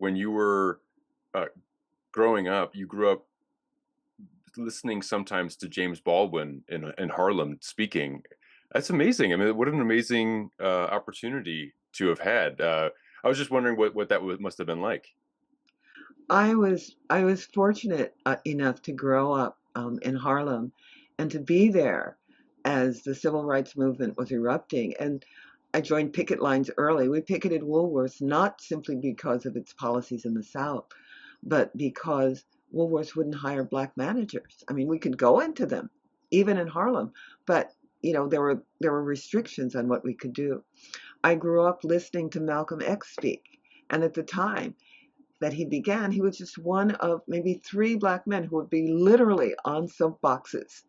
when you were uh, growing up, you grew up listening sometimes to James Baldwin in Harlem speaking. That's amazing. I mean, what an amazing opportunity to have had. I was just wondering what that must have been like. I was fortunate enough to grow up in Harlem and to be there as the civil rights movement was erupting. And I joined picket lines early. We picketed Woolworths not simply because of its policies in the South, but because Woolworths wouldn't hire black managers. I mean, we could go into them, even in Harlem, but there were restrictions on what we could do. I grew up listening to Malcolm X speak, and at the time that he began, he was just one of maybe three black men who would be literally on soapboxes,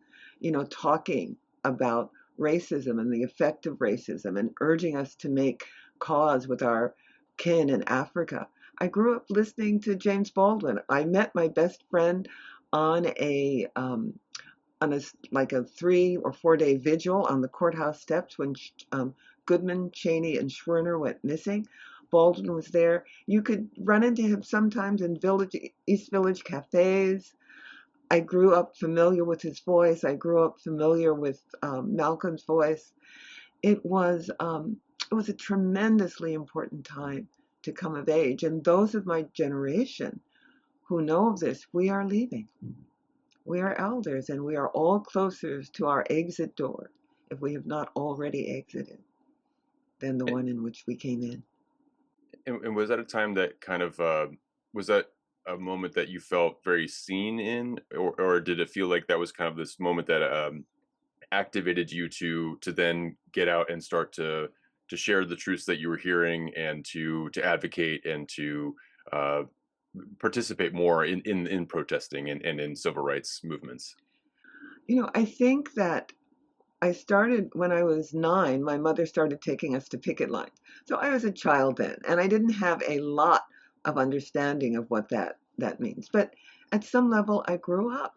talking about racism and the effect of racism and urging us to make cause with our kin in Africa. I grew up listening to James Baldwin. I met my best friend on a like a 3 or 4 day vigil on the courthouse steps when Goodman, Cheney, and Schwerner went missing. Baldwin was there. You could run into him sometimes in East Village cafes. I grew up familiar with his voice. I grew up familiar with Malcolm's voice. It was it was a tremendously important time to come of age. And those of my generation who know of this, we are leaving. We are elders, and we are all closer to our exit door, if we have not already exited, than the one in which we came in. And was that a time that kind of was that a moment that you felt very seen in, or did it feel like that was kind of this moment that activated you to then get out and start to share the truths that you were hearing and to advocate and to uh, participate more in protesting and in civil rights movements? I think that I started when I was 9. My mother started taking us to picket lines. So I was a child then, and I didn't have a lot of understanding of what that means. But at some level, I grew up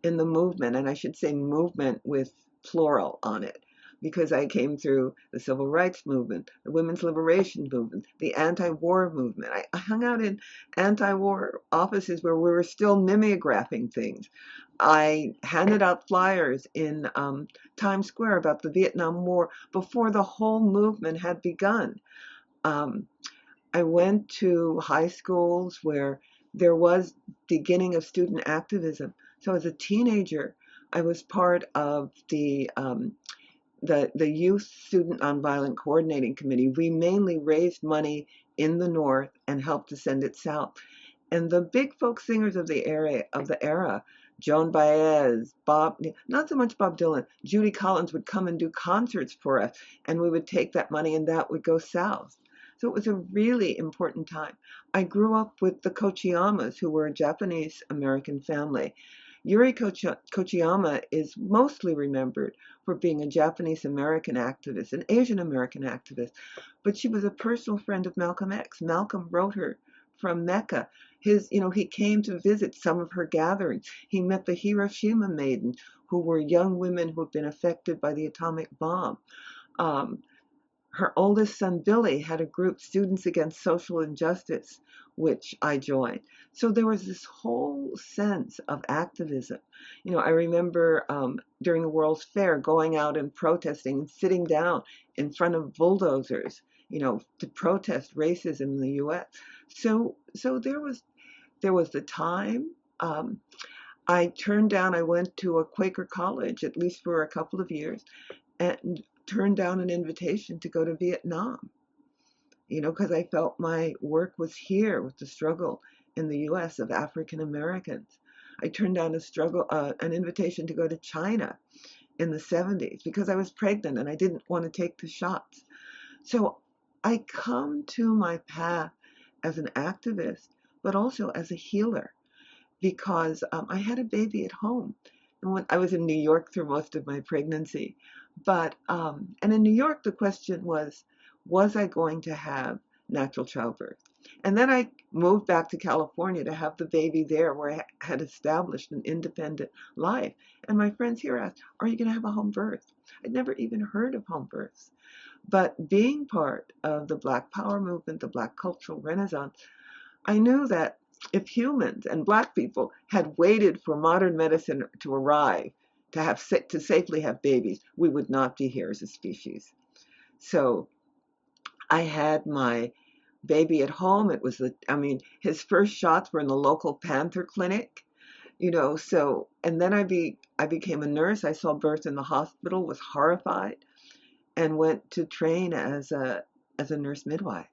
in the movement, and I should say movement with plural on it, because I came through the civil rights movement, the women's liberation movement, the anti-war movement. I hung out in anti-war offices where we were still mimeographing things. I handed out flyers in Times Square about the Vietnam War before the whole movement had begun. Um, I went to high schools where there was beginning of student activism. So as a teenager, I was part of the Youth Student Nonviolent Coordinating Committee. We mainly raised money in the North and helped to send it south. And the big folk singers of the era, Joan Baez, Bob, not so much Bob Dylan, Judy Collins would come and do concerts for us, and we would take that money and that would go south. So it was a really important time. I grew up with the Kochiyamas, who were a Japanese American family. Yuri Kochiyama is mostly remembered for being a Japanese American activist, an Asian American activist, but she was a personal friend of Malcolm X. Malcolm wrote her from Mecca. He came to visit some of her gatherings. He met the Hiroshima maidens, who were young women who had been affected by the atomic bomb. Um, Her oldest son, Billy, had a group, Students Against Social Injustice, which I joined. So there was this whole sense of activism. I remember during the World's Fair going out and protesting and sitting down in front of bulldozers, to protest racism in the U.S. So there was the time. I went to a Quaker college, at least for a couple of years, and turned down an invitation to go to Vietnam, because I felt my work was here with the struggle in the US of African Americans. I turned down an invitation to go to China in the 70s because I was pregnant and I didn't want to take the shots. So I come to my path as an activist, but also as a healer because I had a baby at home. And when I was in New York through most of my pregnancy, and in New York, the question was I going to have natural childbirth? And then I moved back to California to have the baby there where I had established an independent life. And my friends here asked, are you going to have a home birth? I'd never even heard of home births. But being part of the Black Power movement, the Black cultural renaissance, I knew that if humans and Black people had waited for modern medicine to arrive to safely have babies, we would not be here as a species. So I had my baby at home. His first shots were in the local Panther clinic, so, and then I became a nurse. I saw birth in the hospital, was horrified, and went to train as a nurse midwife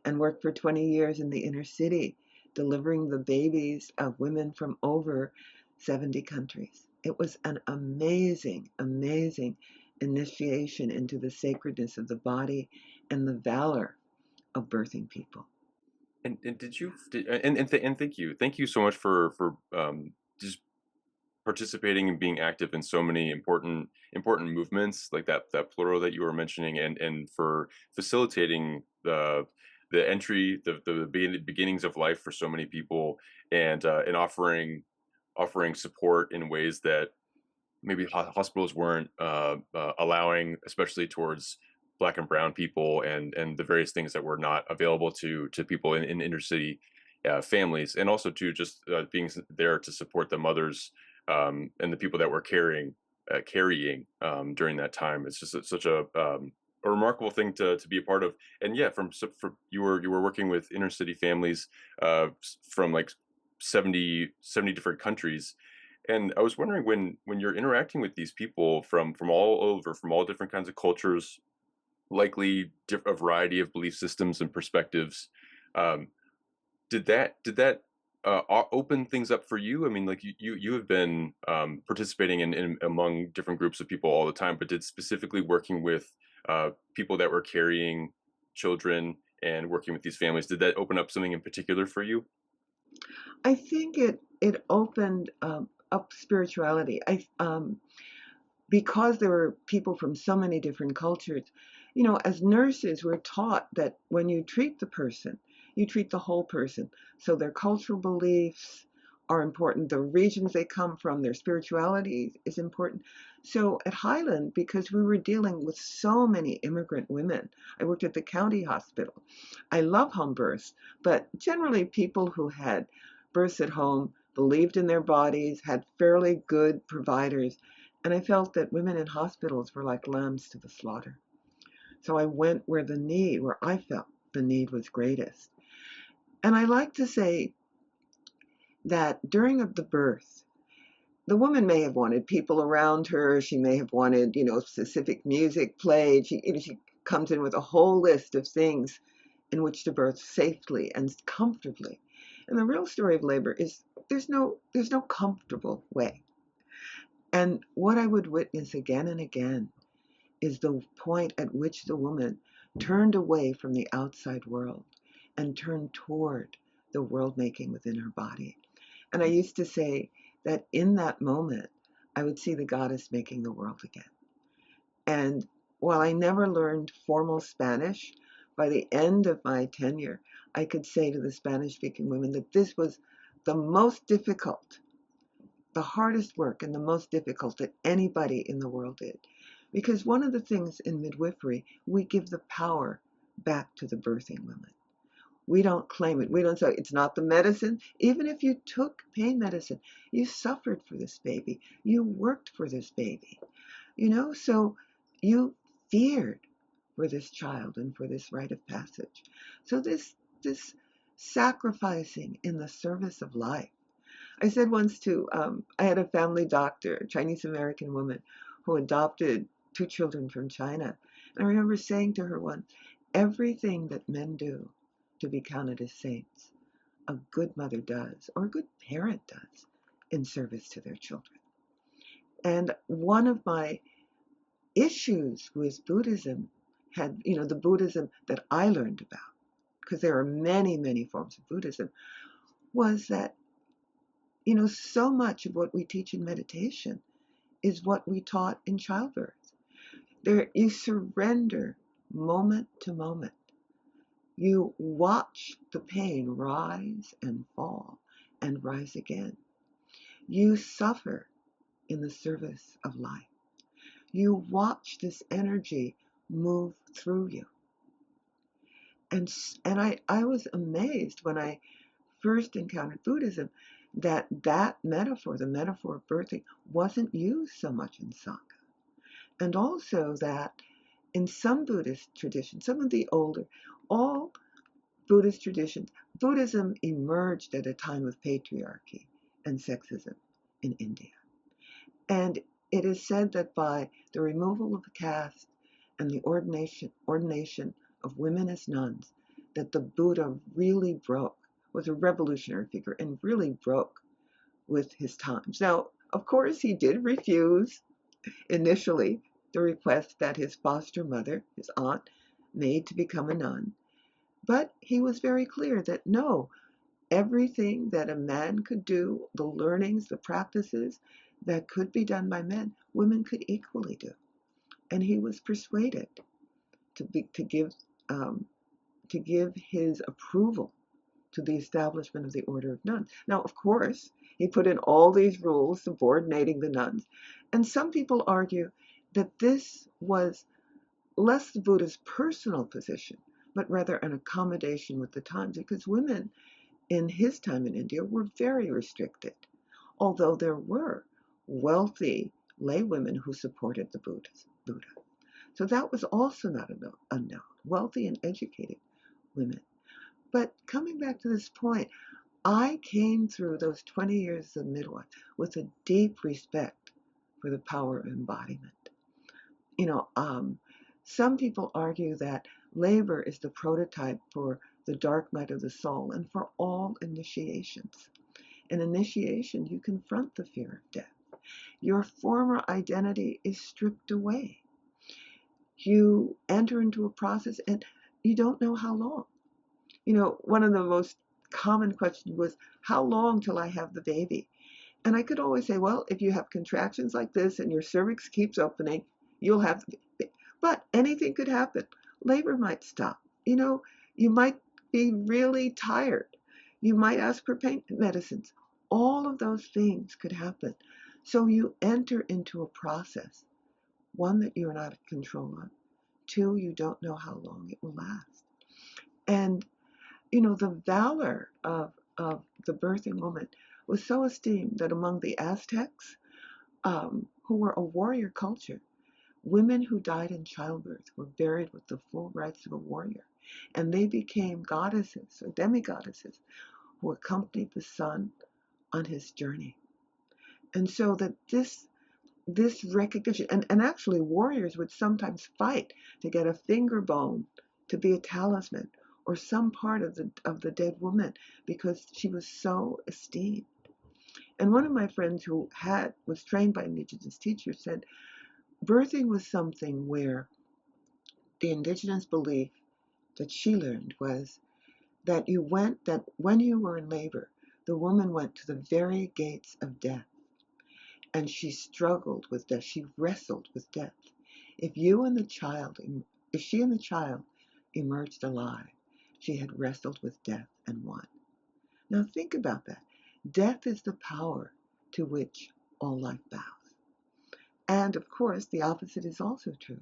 and worked for 20 years in the inner city, delivering the babies of women from over 70 countries. It was an amazing, amazing initiation into the sacredness of the body and the valor of birthing people. And did you and thank you so much for just participating and being active in so many important movements like that plural that you were mentioning, and for facilitating the entry, the beginnings of life for so many people, and offering support in ways that maybe hospitals weren't allowing, especially towards Black and Brown people, and the various things that were not available to people in inner city families, and also to just being there to support the mothers and the people that were carrying during that time. It's just such a remarkable thing to be a part of. And yeah, from you were working with inner city families from like 70 different countries. And I was wondering, when you're interacting with these people from all over, from all different kinds of cultures, likely a variety of belief systems and perspectives, um, did that open things up for you? I mean, like you have been participating in among different groups of people all the time, but did specifically working with people that were carrying children and working with these families, did that open up something in particular for you? I think it opened up spirituality. Because there were people from so many different cultures, as nurses, we're taught that when you treat the person, you treat the whole person. So their cultural beliefs are important, the regions they come from, their spirituality is important. So at Highland, because we were dealing with so many immigrant women, I worked at the county hospital. I love home births, but generally people who had births at home believed in their bodies, had fairly good providers, and I felt that women in hospitals were like lambs to the slaughter. So I went where I felt the need was greatest. And I like to say that during the birth, the woman may have wanted people around her. She may have wanted, specific music played. She comes in with a whole list of things in which to birth safely and comfortably. And the real story of labor is there's no comfortable way. And what I would witness again and again is the point at which the woman turned away from the outside world and turned toward the world making within her body. And I used to say that in that moment, I would see the goddess making the world again. And while I never learned formal Spanish, by the end of my tenure, I could say to the Spanish speaking women that this was the most difficult, the hardest work and the most difficult that anybody in the world did. Because one of the things in midwifery, we give the power back to the birthing women. We don't claim it. We don't say it's not the medicine. Even if you took pain medicine, you suffered for this baby. You worked for this baby. So you feared for this child and for this rite of passage. So this sacrificing in the service of life. I said once I had a family doctor, a Chinese American woman, who adopted two children from China. And I remember saying to her once, everything that men do to be counted as saints, a good mother does, or a good parent does, in service to their children. And one of my issues with Buddhism the Buddhism that I learned about, because there are many, many forms of Buddhism, was that so much of what we teach in meditation is what we taught in childbirth. There, you surrender moment to moment. You watch the pain rise and fall and rise again. You suffer in the service of life. You watch this energy move through you. And I was amazed when I first encountered Buddhism, that metaphor, the metaphor of birthing, wasn't used so much in Sangha. And also that in some Buddhist traditions, some of the older, all Buddhist traditions, Buddhism emerged at a time of patriarchy and sexism in India. And it is said that by the removal of the caste and the ordination of women as nuns, that the Buddha really broke, was a revolutionary figure and really broke with his times. Now, of course, he did refuse initially the request that his foster mother, his aunt, made to become a nun. But he was very clear that no, everything that a man could do, the learnings, the practices that could be done by men, women could equally do. And he was persuaded to, um, to give his approval to the establishment of the Order of Nuns. Now, of course, he put in all these rules subordinating the nuns. And some people argue that this was less the Buddha's personal position, but rather an accommodation with the times, because women in his time in India were very restricted, although there were wealthy lay women who supported the Buddha. So that was also not unknown, wealthy and educated women. But coming back to this point, I came through those 20 years of midwife with a deep respect for the power of embodiment. You know, some people argue that labor is the prototype for the dark night of the soul and for all initiations. In initiation, you confront the fear of death. Your former identity is stripped away. You enter into a process and you don't know how long. You know, one of the most common questions was, how long till I have the baby? And I could always say, well, if you have contractions like this and your cervix keeps opening, you'll have the baby. But anything could happen. Labor might stop. You know, you might be really tired. You might ask for pain medicines. All of those things could happen. So you enter into a process, one, that you're not in control of. Two, you don't know how long it will last. And, you know, the valor of the birthing woman was so esteemed that among the Aztecs, who were a warrior culture, women who died in childbirth were buried with the full rights of a warrior. And they became goddesses or demigoddesses who accompanied the son on his journey. And so that this recognition, and actually warriors would sometimes fight to get a finger bone to be a talisman or some part of the dead woman because she was so esteemed. And one of my friends who was trained by indigenous teachers said birthing was something where the indigenous belief that she learned was that when you were in labor, the woman went to the very gates of death. And she struggled with death. She wrestled with death. If she and the child emerged alive, she had wrestled with death and won. Now think about that. Death is the power to which all life bows. And of course, the opposite is also true.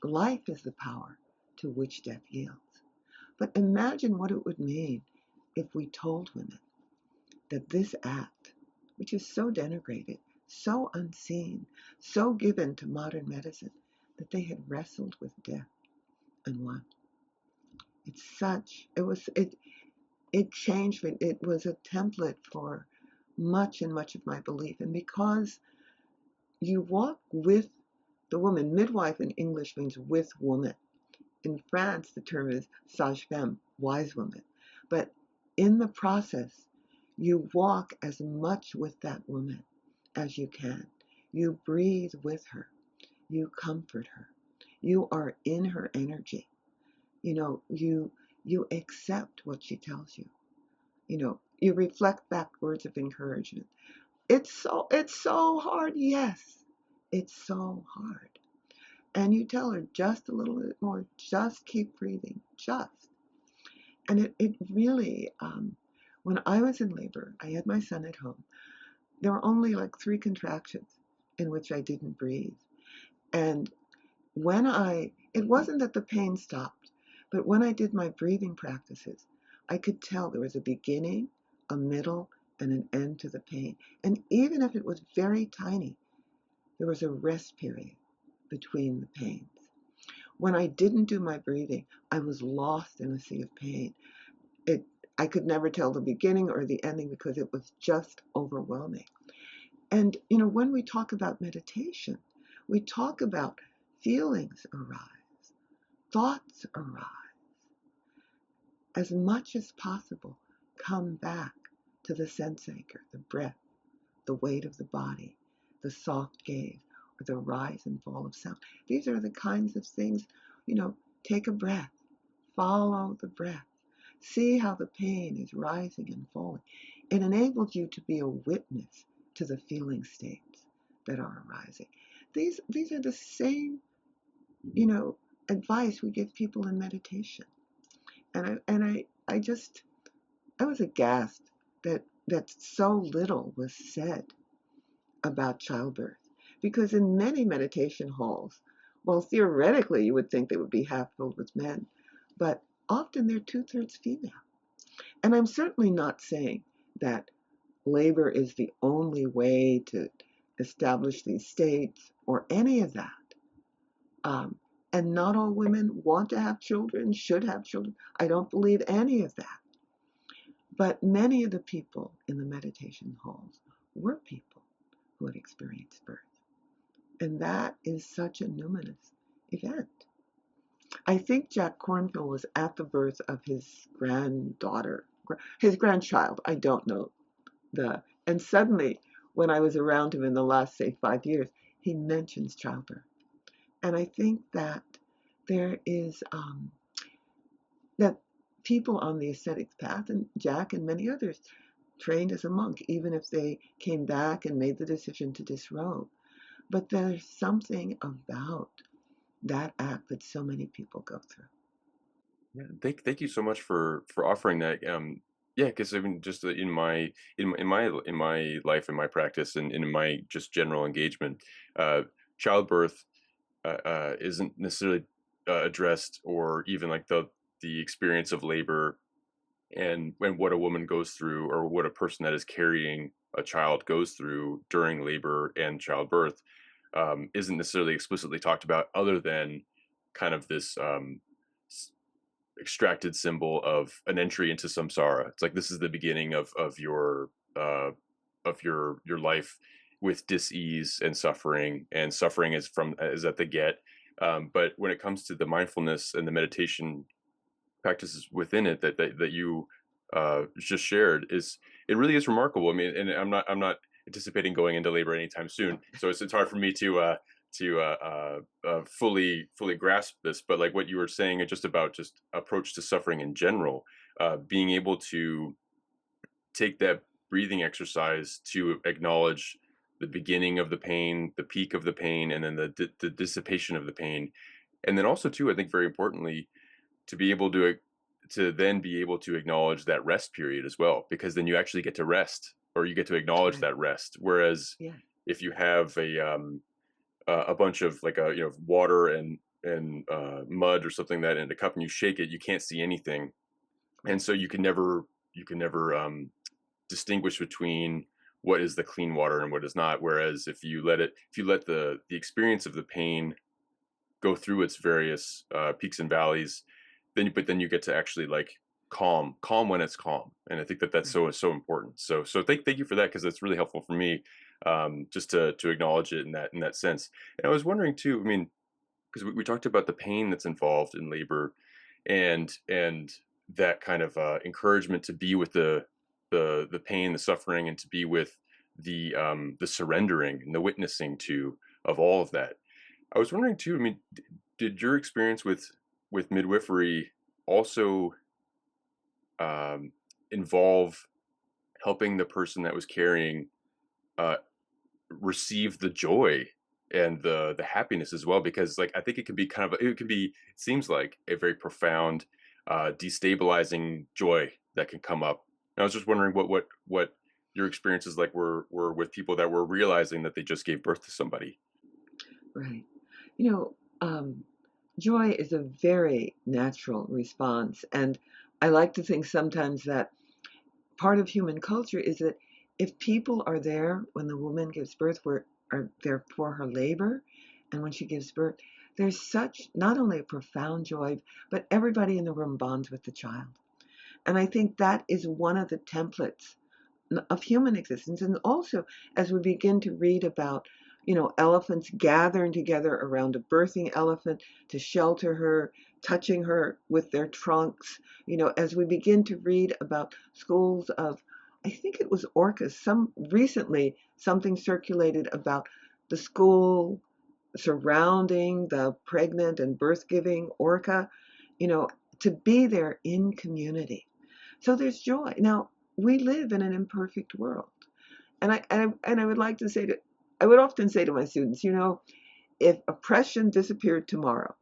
Life is the power to which death yields. But imagine what it would mean if we told women that this act, which is so denigrated, so unseen, so given to modern medicine, that they had wrestled with death and won. It changed me. It was a template for much and much of my belief. And because you walk with the woman, midwife in English means with woman. In France, the term is sage-femme, wise woman. But in the process, you walk as much with that woman as you can. You breathe with her. You comfort her. You are in her energy. You know, you accept what she tells you. You know, you reflect back words of encouragement. It's so hard. Yes, it's so hard. And you tell her just a little bit more, just keep breathing, just. And it really, when I was in labor, I had my son at home. There were only like 3 contractions in which I didn't breathe. And it wasn't that the pain stopped, but when I did my breathing practices, I could tell there was a beginning, a middle, and an end to the pain. And even if it was very tiny, there was a rest period between the pains. When I didn't do my breathing, I was lost in a sea of pain. It, I could never tell the beginning or the ending because it was just overwhelming. And, when we talk about meditation, we talk about feelings arise, thoughts arise. As much as possible, come back to the sense anchor, the breath, the weight of the body, the soft gaze, or the rise and fall of sound. These are the kinds of things, take a breath, follow the breath, see how the pain is rising and falling. It enables you to be a witness to the feeling states that are arising. These are the same, you know, advice we give people in meditation. And I was aghast that so little was said about childbirth. Because in many meditation halls, well, theoretically, you would think they would be half filled with men, but often they're two-thirds female. And I'm certainly not saying that labor is the only way to establish these states or any of that. Um, and not all women want to have children, should have children. I don't believe any of that. But many of the people in the meditation halls were people who had experienced birth. And that is such a numinous event. I think Jack Cornfield was at the birth of his granddaughter, his grandchild. I don't know and suddenly, when I was around him in the last, say, 5 years, he mentions childbirth. And I think that there is, that people on the ascetic path, and Jack and many others, trained as a monk, even if they came back and made the decision to disrobe. But there's something about that act that so many people go through. Yeah, thank you so much for offering that. Yeah, because I mean, just in my life, in my practice, and in my just general engagement, uh, childbirth isn't necessarily addressed, or even like the experience of labor and when what a woman goes through, or what a person that is carrying a child goes through during labor and childbirth, isn't necessarily explicitly talked about, other than kind of this extracted symbol of an entry into samsara. It's like this is the beginning uh, of your life with dis-ease and suffering is at the get. But when it comes to the mindfulness and the meditation practices within it that you just shared, it really is remarkable. I mean, and I'm not anticipating going into labor anytime soon, so it's hard for me to fully grasp this. But like what you were saying, just about just approach to suffering in general, being able to take that breathing exercise to acknowledge the beginning of the pain, the peak of the pain, and then the dissipation of the pain, and then also too, I think very importantly, to be able to then be able to acknowledge that rest period as well, because then you actually get to rest, or you get to acknowledge Right. that rest. Whereas Yeah. if you have a bunch of like water and mud or something that in a cup, and you shake it, you can't see anything, and Right. so you can never distinguish between what is the clean water and what is not. Whereas if you let the experience of the pain go through its various peaks and valleys, then you get to actually like calm when it's calm. And I think that's Right. so important. So thank you for that, because it's really helpful for me, just to acknowledge it in that sense. And I was wondering too, I mean, because we talked about the pain that's involved in labor, and that kind of encouragement to be with the pain, the suffering, and to be with the surrendering and the witnessing to of all of that. I was wondering too, I mean, did your experience with midwifery also um, involve helping the person that was carrying uh, receive the joy and the happiness as well? Because like I think it seems like a very profound destabilizing joy that can come up. And I was just wondering what your experiences like were with people that were realizing that they just gave birth to somebody. Right. You know, joy is a very natural response. And I like to think sometimes that part of human culture is that if people are there when the woman gives birth, are there for her labor, and when she gives birth, there's such not only a profound joy, but everybody in the room bonds with the child. And I think that is one of the templates of human existence. And also, as we begin to read about, elephants gathering together around a birthing elephant to shelter her, touching her with their trunks, as we begin to read about schools of, I think it was orcas, recently something circulated about the school surrounding the pregnant and birth giving orca, you know, to be there in community. So there's joy. Now, we live in an imperfect world. And I would like to say to, I would often say to my students, if oppression disappeared tomorrow,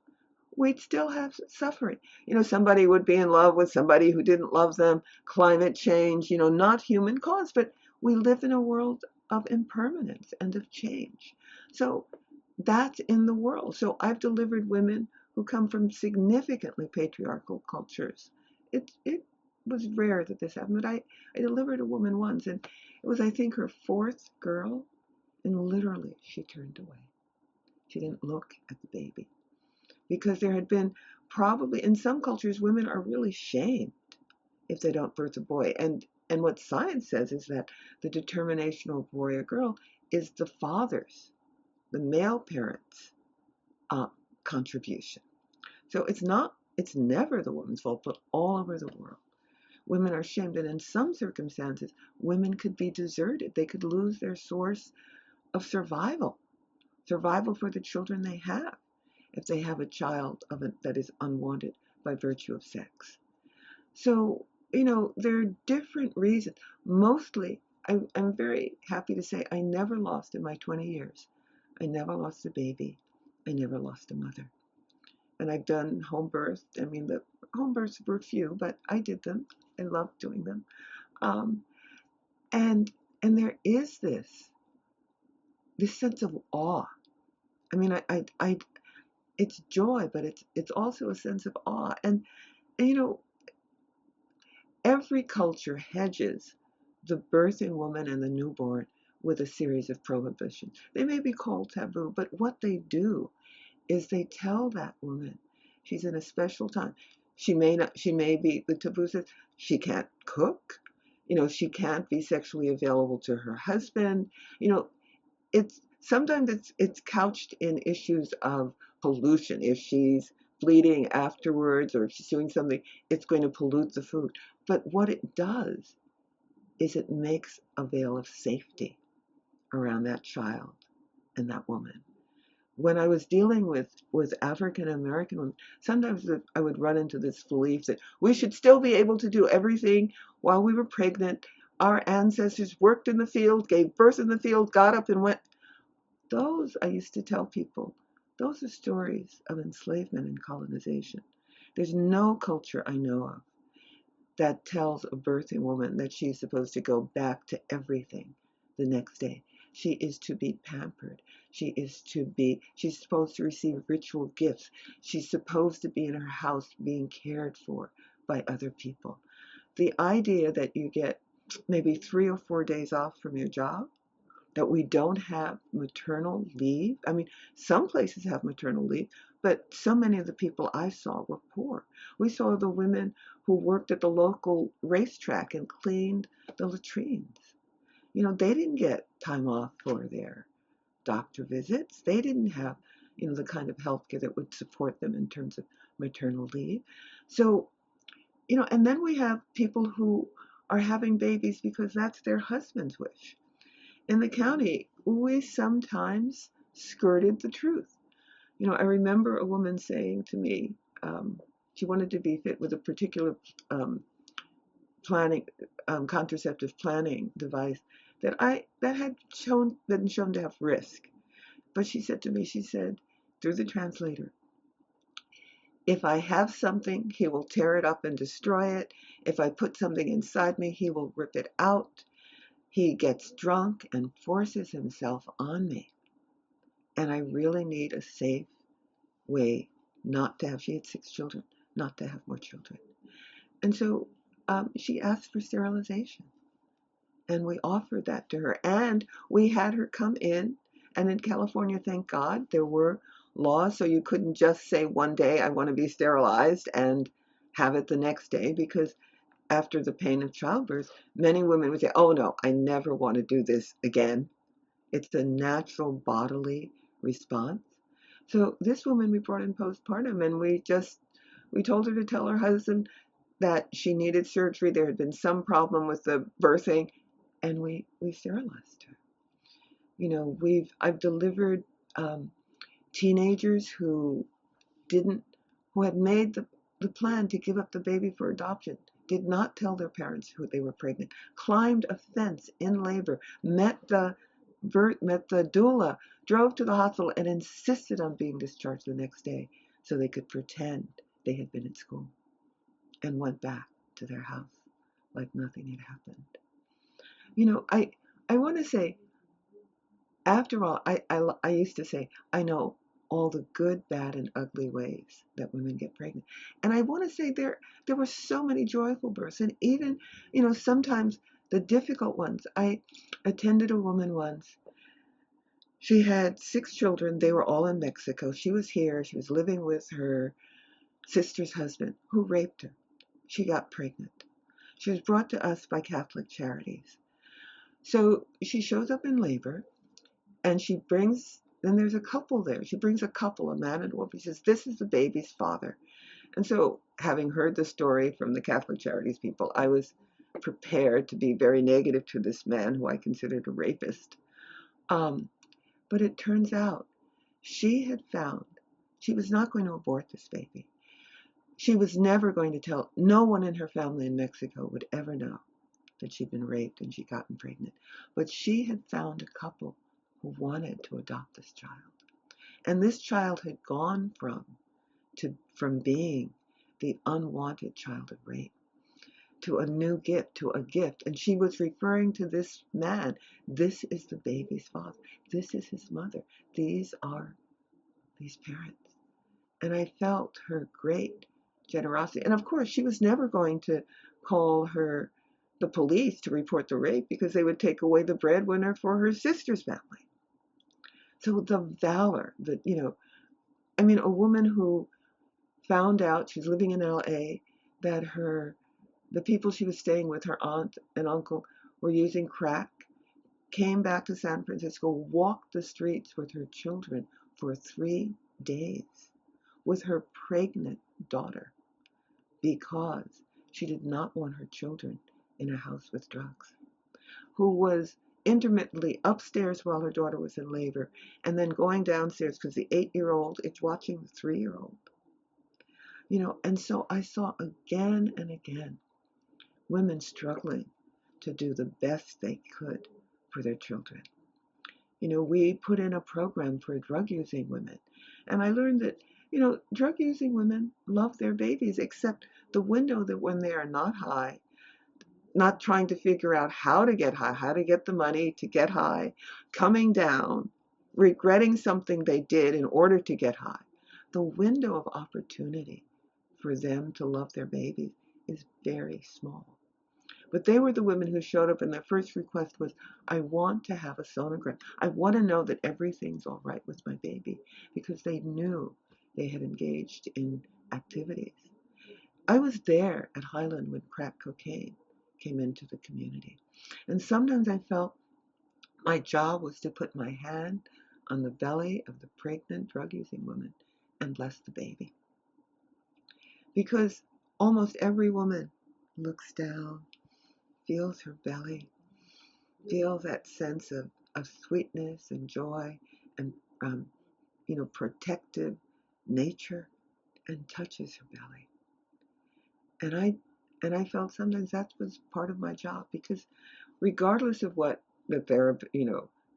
we'd still have suffering. Somebody would be in love with somebody who didn't love them, climate change, not human cause, but we live in a world of impermanence and of change. So that's in the world. So I've delivered women who come from significantly patriarchal cultures. It was rare that this happened, but I delivered a woman once, and it was, I think, her fourth girl, and literally she turned away. She didn't look at the baby because there had been, probably in some cultures, women are really shamed if they don't birth a boy. And what science says is that the determination of a boy or girl is the father's, the male parents' uh, contribution. So it's never the woman's fault, but all over the world, women are shamed. And in some circumstances, women could be deserted. They could lose their source of survival for the children they have, if they have a child that is unwanted by virtue of sex. So, there are different reasons. Mostly, I'm very happy to say I never lost in my 20 years. I never lost a baby. I never lost a mother. And I've done home births. I mean, the home births were few, but I did them. I loved doing them. Um, and and there is this sense of awe. I mean, it's joy, but it's also a sense of awe. And every culture hedges the birthing woman and the newborn with a series of prohibitions. They may be called taboo, but what they do is they tell that woman she's in a special time. She may be, the taboo says she can't cook, she can't be sexually available to her husband. It's sometimes it's couched in issues of pollution. If she's bleeding afterwards or if she's doing something, it's going to pollute the food. But what it does is it makes a veil of safety around that child and that woman. When I was dealing with African American women, sometimes I would run into this belief that we should still be able to do everything while we were pregnant. Our ancestors worked in the field, gave birth in the field, got up and went. Those, I used to tell people, those are stories of enslavement and colonization. There's no culture I know of that tells a birthing woman that she's supposed to go back to everything the next day. She is to be pampered. She's supposed to receive ritual gifts. She's supposed to be in her house being cared for by other people. The idea that you get maybe 3 or 4 days off from your job, that we don't have maternal leave. I mean, some places have maternal leave, but so many of the people I saw were poor. We saw the women who worked at the local racetrack and cleaned the latrines. They didn't get time off for their doctor visits. They didn't have, the kind of health care that would support them in terms of maternal leave. So, and then we have people who are having babies because that's their husband's wish. In the county, we sometimes skirted the truth. I remember a woman saying to me, she wanted to be fit with a particular planning, contraceptive planning device that had been shown to have risk. But she said to me, she said, through the translator, if I have something, he will tear it up and destroy it. If I put something inside me, he will rip it out. He gets drunk and forces himself on me. And I really need a safe way not to have, she had 6 children, not to have more children. And so she asked for sterilization, and we offered that to her. And we had her come in. And in California, thank God, there were laws, so you couldn't just say one day, I want to be sterilized, and have it the next day, because after the pain of childbirth, many women would say, oh no, I never want to do this again. It's a natural bodily response. So this woman we brought in postpartum, and we told her to tell her husband that she needed surgery. There had been some problem with the birthing, and we sterilized her. I've delivered um, teenagers didn't who had made the plan to give up the baby for adoption, did not tell their parents who they were pregnant, climbed a fence in labor, met the doula, drove to the hospital, and insisted on being discharged the next day so they could pretend they had been at school, and went back to their house like nothing had happened. I want to say, after all, I used to say, I know all the good, bad, and ugly ways that women get pregnant. And I want to say there were so many joyful births, and even, sometimes the difficult ones. I attended a woman once. She had 6 children. They were all in Mexico. She was here. She was living with her sister's husband, who raped her. She got pregnant. She was brought to us by Catholic Charities. So she shows up in labor, and then there's a couple there. She brings a couple, a man and a woman. She says, this is the baby's father. And so, having heard the story from the Catholic Charities people, I was prepared to be very negative to this man who I considered a rapist. Um, but it turns out she had found she was not going to abort this baby. She was never going to tell. No one in her family in Mexico would ever know that she'd been raped and she'd gotten pregnant. But she had found a couple who wanted to adopt this child. And this child had gone from being the unwanted child of rape to a new gift, to a gift. And she was referring to this man. This is the baby's father. This is his mother. These are these parents. And I felt her great generosity. And of course, she was never going to call the police to report the rape, because they would take away the breadwinner for her sister's family. So the valor that, a woman who found out, she's living in LA, that the people she was staying with, her aunt and uncle, were using crack, came back to San Francisco, walked the streets with her children for 3 days with her pregnant daughter, because she did not want her children in a house with drugs, who was intermittently upstairs while her daughter was in labor, and then going downstairs because the 8-year-old is watching the 3-year-old. And so I saw again and again women struggling to do the best they could for their children. We put in a program for drug using women, and I learned that, drug using women love their babies, except the window that when they are not high, not trying to figure out how to get high, how to get the money to get high, coming down, regretting something they did in order to get high. The window of opportunity for them to love their babies is very small. But they were the women who showed up, and their first request was, I want to have a sonogram. I want to know that everything's all right with my baby, because they knew they had engaged in activities. I was there at Highland when crack cocaine came into the community. And sometimes I felt my job was to put my hand on the belly of the pregnant drug-using woman and bless the baby. Because almost every woman looks down, feels her belly, feels that sense of sweetness and joy and, protective nature, and touches her belly. And I felt sometimes that was part of my job, because regardless of what the therapy,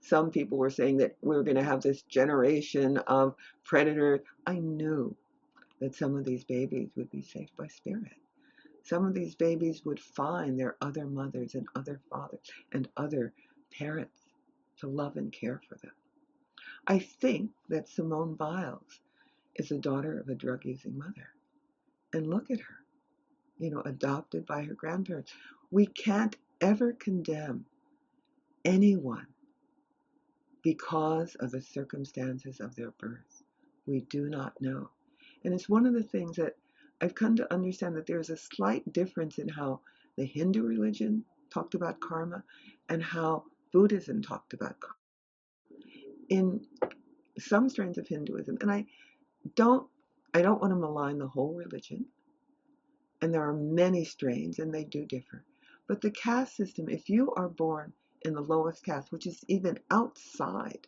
some people were saying that we were going to have this generation of predators. I knew that some of these babies would be saved by spirit. Some of these babies would find their other mothers and other fathers and other parents to love and care for them. I think that Simone Biles is the daughter of a drug-using mother. And look at her. adopted by her grandparents. We can't ever condemn anyone because of the circumstances of their birth. We do not know. And it's one of the things that I've come to understand, that there's a slight difference in how the Hindu religion talked about karma and how Buddhism talked about karma. In some strains of Hinduism, and don't I don't want to malign the whole religion, and there are many strains and they do differ. But the caste system, if you are born in the lowest caste, which is even outside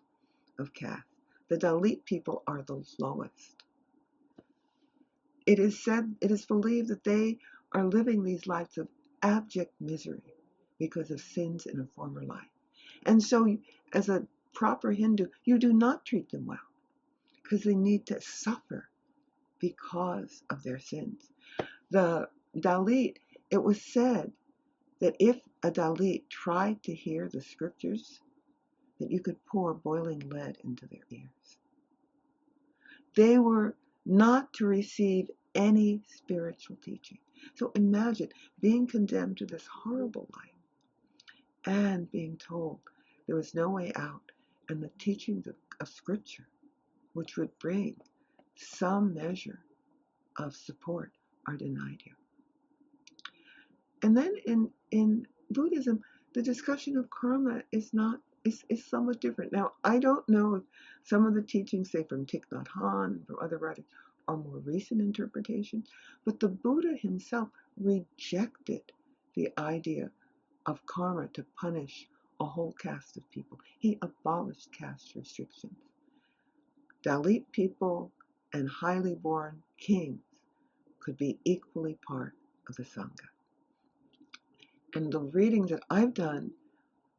of caste, the Dalit people are the lowest. It is believed that they are living these lives of abject misery because of sins in a former life. And so, as a proper Hindu, you do not treat them well because they need to suffer because of their sins. The Dalit, it was said that if a Dalit tried to hear the scriptures, that you could pour boiling lead into their ears. They were not to receive any spiritual teaching. So imagine being condemned to this horrible life and being told there was no way out, and the teachings of scripture, which would bring some measure of support, are denied you. And then in Buddhism, the discussion of karma is somewhat different. Now, I don't know if some of the teachings, say from Thich Nhat Hanh and from other writers, are more recent interpretations, but the Buddha himself rejected the idea of karma to punish a whole caste of people. He abolished caste restrictions. Dalit people and highly born kings could be equally part of the Sangha. And the readings that I've done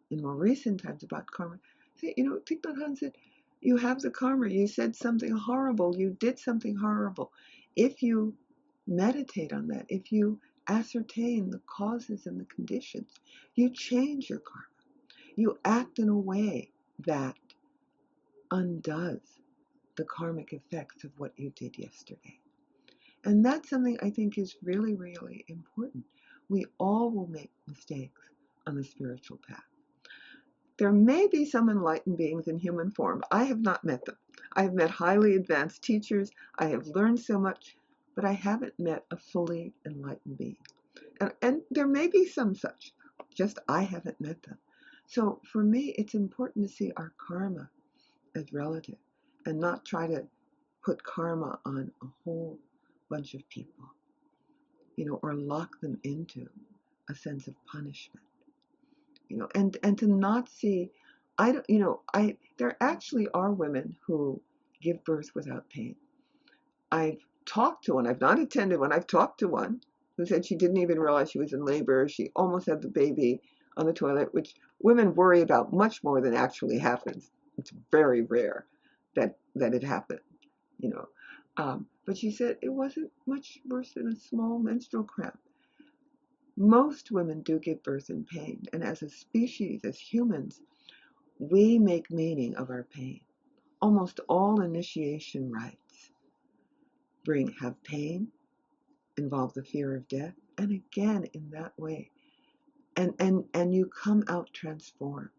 in more recent times about karma, say, Thich Nhat Hanh said, you have the karma, you said something horrible, you did something horrible. If you meditate on that, if you ascertain the causes and the conditions, you change your karma. You act in a way that undoes the karmic effects of what you did yesterday. And that's something I think is really, really important. We all will make mistakes on the spiritual path. There may be some enlightened beings in human form. I have not met them. I have met highly advanced teachers. I have learned so much, but I haven't met a fully enlightened being. And there may be some such, just I haven't met them. So for me, it's important to see our karma as relative and not try to put karma on a whole bunch of people, or lock them into a sense of punishment, and to not see, I don't, there actually are women who give birth without pain. I've talked to one, I've not attended one, I've talked to one who said she didn't even realize she was in labor. She almost had the baby on the toilet, which women worry about much more than actually happens. It's very rare that it happened, you know. But she said it wasn't much worse than a small menstrual cramp. Most women do give birth in pain, and as a species, as humans, we make meaning of our pain. Almost all initiation rites have pain, involve the fear of death, and again in that way. And you come out transformed.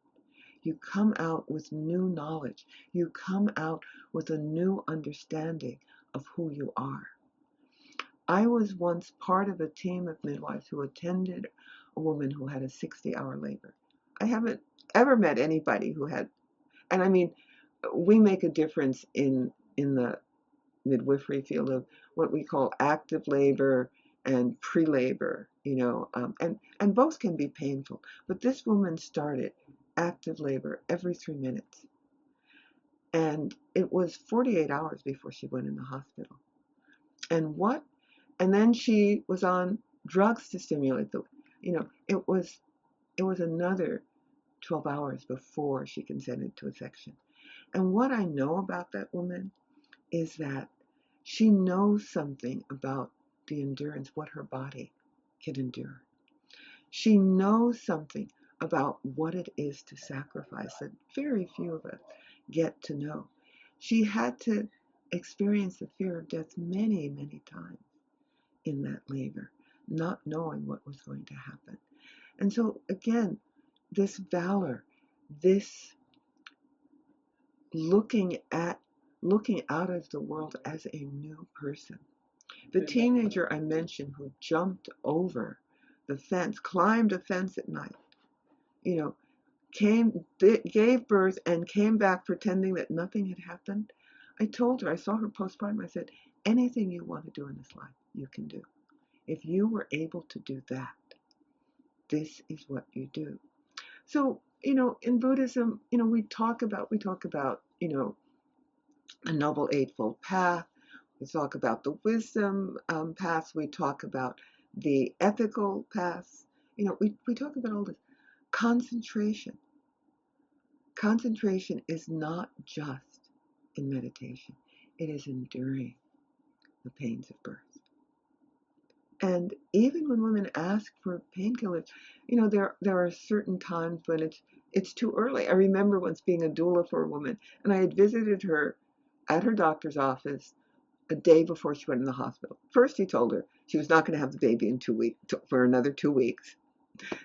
You come out with new knowledge. You come out with a new understanding of who you are. I was once part of a team of midwives who attended a woman who had a 60-hour labor. I haven't ever met anybody who had, and I mean, we make a difference in the midwifery field of what we call active labor and pre-labor, and both can be painful. But this woman started active labor every 3 minutes, and it was 48 hours before she went in the hospital. And then she was on drugs to stimulate it was another 12 hours before she consented to a section. And what I know about that woman is that she knows something about the endurance, what her body can endure. She knows something about what it is to sacrifice that very few of us get to know. She had to experience the fear of death many, many times in that labor. not knowing what was going to happen. And so, again, this valor, this looking at looking out of the world as a new person. The teenager I mentioned who jumped over the fence, climbed a fence at night, you know, gave birth and came back pretending that nothing had happened. I told her, I saw her postpartum, I said, anything you want to do in this life, you can do. If you were able to do that, this is what you do. So, in Buddhism, we talk about, a noble eightfold path. We talk about the wisdom paths. We talk about the ethical paths. We talk about all this. Concentration. Concentration is not just in meditation. It is enduring the pains of birth. And even when women ask for painkillers, there are certain times when it's too early. I remember once being a doula for a woman, and I had visited her at her doctor's office a day before she went in the hospital. First, he told her she was not going to have the baby in 2 weeks for another 2 weeks.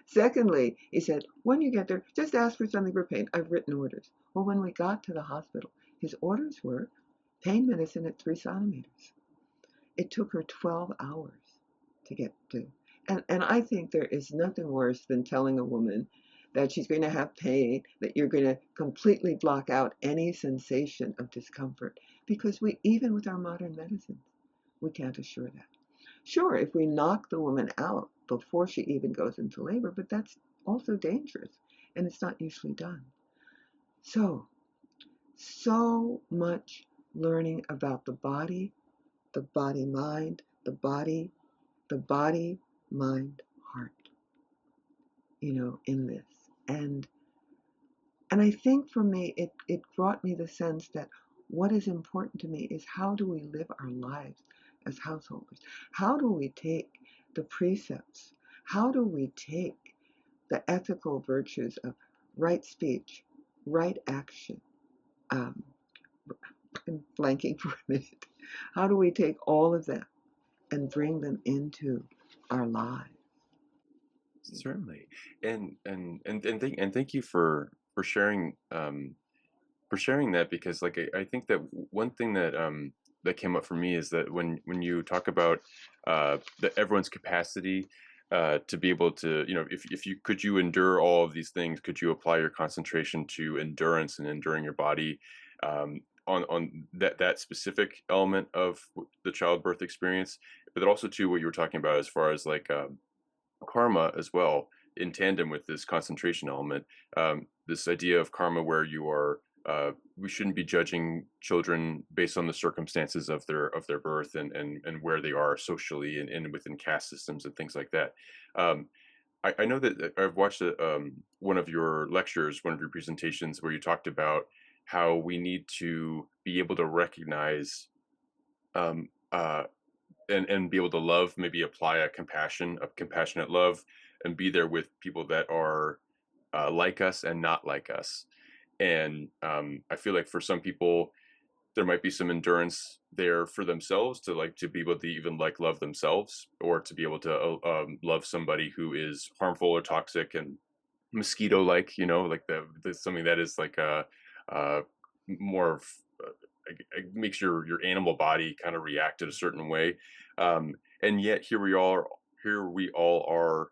Secondly, he said, when you get there, just ask for something for pain. I've written orders. Well, when we got to the hospital, his orders were pain medicine at 3 centimeters. It took her 12 hours to get to. And I think there is nothing worse than telling a woman that she's going to have pain, that you're going to completely block out any sensation of discomfort. Because even with our modern medicines, we can't assure that. Sure, if we knock the woman out before she even goes into labor, but that's also dangerous, and it's not usually done. So much learning about the body mind, the body, mind, heart, in this. And I think for me, it brought me the sense that what is important to me is how do we live our lives as householders? How do we take the precepts? How do we take the ethical virtues of right speech, right action? Um, I'm blanking for a minute. How do we take all of them and bring them into our lives? Certainly. And thank you for sharing that, because like I think that one thing that that came up for me is that when you talk about everyone's capacity to be able to, if you could, you endure all of these things, could you apply your concentration to endurance and enduring your body, on that specific element of the childbirth experience, but also too what you were talking about as far as like karma as well, in tandem with this concentration element. This idea of karma where you are, we shouldn't be judging children based on the circumstances of their birth, and where they are socially, and within caste systems and things like that. Um, I know that I've watched one of your lectures, one of your presentations, where you talked about how we need to be able to recognize, um, uh, and be able to love, maybe apply a compassionate love, and be there with people that are like us and not like us. And I feel like for some people there might be some endurance there for themselves to like to be able to even like love themselves, or to be able to love somebody who is harmful or toxic and mosquito like, like the something that is like a more of, it makes your animal body kind of react in a certain way. And yet here we all are,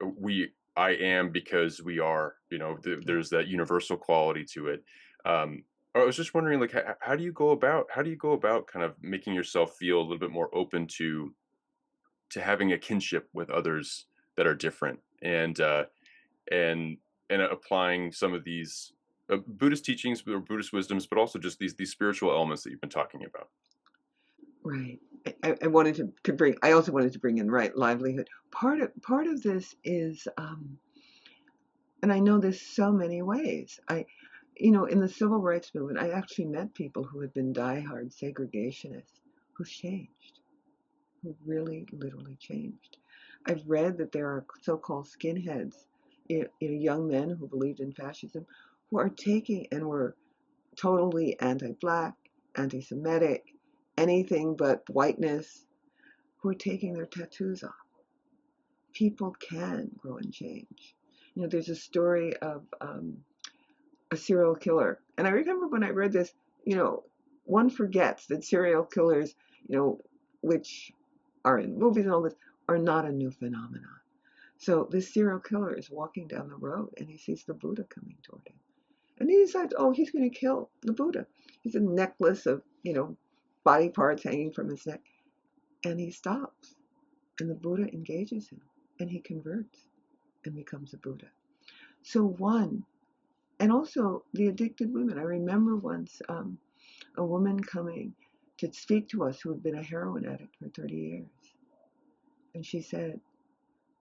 we I am because we are, there's that universal quality to it. I was just wondering, like, how do you go about kind of making yourself feel a little bit more open to having a kinship with others that are different, and and applying some of these Buddhist teachings or Buddhist wisdoms, but also just these spiritual elements that you've been talking about. Right. I wanted to bring. I also wanted to bring in right livelihood. Part of this is, and I know there's so many ways. In the civil rights movement, I actually met people who had been diehard segregationists who changed, who really literally changed. I've read that there are so-called skinheads, young men who believed in fascism, who are taking and were totally anti-black, anti-Semitic, anything but whiteness, who are taking their tattoos off. People can grow and change. There's a story of a serial killer. And I remember when I read this, you know, one forgets that serial killers, you know, which are in movies and all this, are not a new phenomenon. So this serial killer is walking down the road and he sees the Buddha coming toward him. And he decides, oh, he's going to kill the Buddha. He's a necklace of, body parts hanging from his neck. And he stops. And the Buddha engages him. And he converts and becomes a Buddha. So and also the addicted women. I remember once a woman coming to speak to us who had been a heroin addict for 30 years. And she said,